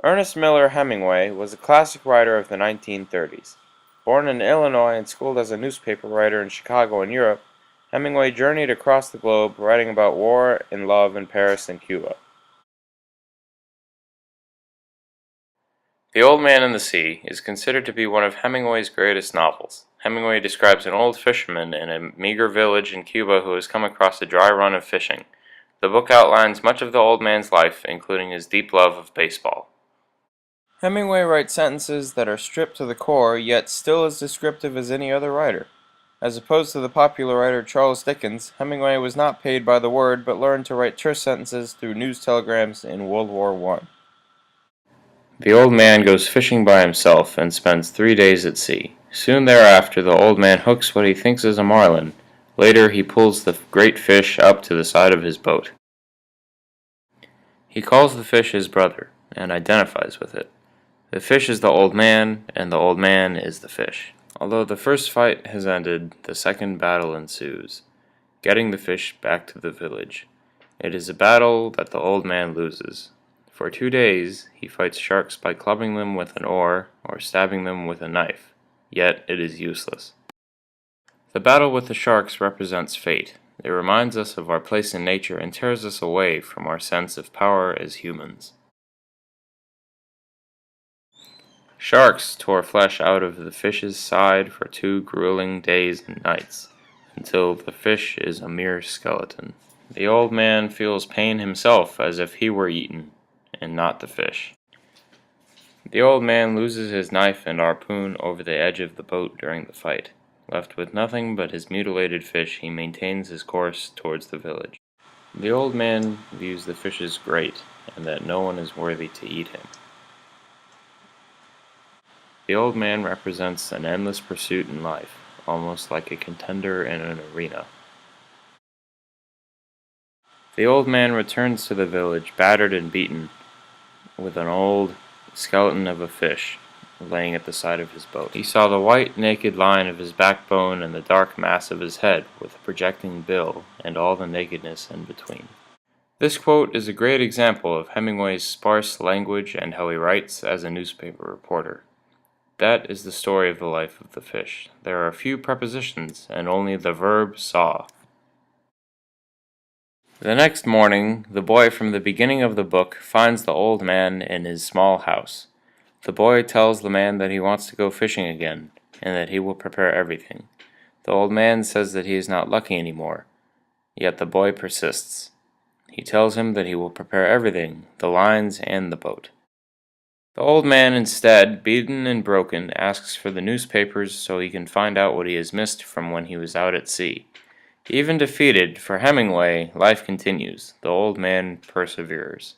Ernest Miller Hemingway was a classic writer of the 1930s. Born in Illinois and schooled as a newspaper writer in Chicago and Europe, Hemingway journeyed across the globe writing about war and love in Paris and Cuba. The Old Man and the Sea is considered to be one of Hemingway's greatest novels. Hemingway describes an old fisherman in a meager village in Cuba who has come across a dry run of fishing. The book outlines much of the old man's life, including his deep love of baseball. Hemingway writes sentences that are stripped to the core, yet still as descriptive as any other writer. As opposed to the popular writer Charles Dickens, Hemingway was not paid by the word, but learned to write terse sentences through news telegrams in World War I. The old man goes fishing by himself and spends 3 days at sea. Soon thereafter, the old man hooks what he thinks is a marlin. Later, he pulls the great fish up to the side of his boat. He calls the fish his brother and identifies with it. The fish is the old man, and the old man is the fish. Although the first fight has ended, the second battle ensues, getting the fish back to the village. It is a battle that the old man loses. For 2 days, he fights sharks by clubbing them with an oar or stabbing them with a knife, yet it is useless. The battle with the sharks represents fate. It reminds us of our place in nature and tears us away from our sense of power as humans. Sharks tore flesh out of the fish's side for 2 grueling days and nights, until the fish is a mere skeleton. The old man feels pain himself as if he were eaten, and not the fish. The old man loses his knife and harpoon over the edge of the boat during the fight. Left with nothing but his mutilated fish, he maintains his course towards the village. The old man views the fish as great, and that no one is worthy to eat him. The old man represents an endless pursuit in life, almost like a contender in an arena. The old man returns to the village, battered and beaten, with an old skeleton of a fish laying at the side of his boat. He saw the white, naked line of his backbone and the dark mass of his head, with a projecting bill and all the nakedness in between. This quote is a great example of Hemingway's sparse language and how he writes as a newspaper reporter. That is the story of the life of the fish. There are few prepositions, and only the verb saw. The next morning, the boy from the beginning of the book finds the old man in his small house. The boy tells the man that he wants to go fishing again, and that he will prepare everything. The old man says that he is not lucky anymore, yet the boy persists. He tells him that he will prepare everything, the lines and the boat. The old man instead, beaten and broken, asks for the newspapers so he can find out what he has missed from when he was out at sea. Even defeated, for Hemingway, life continues. The old man perseveres.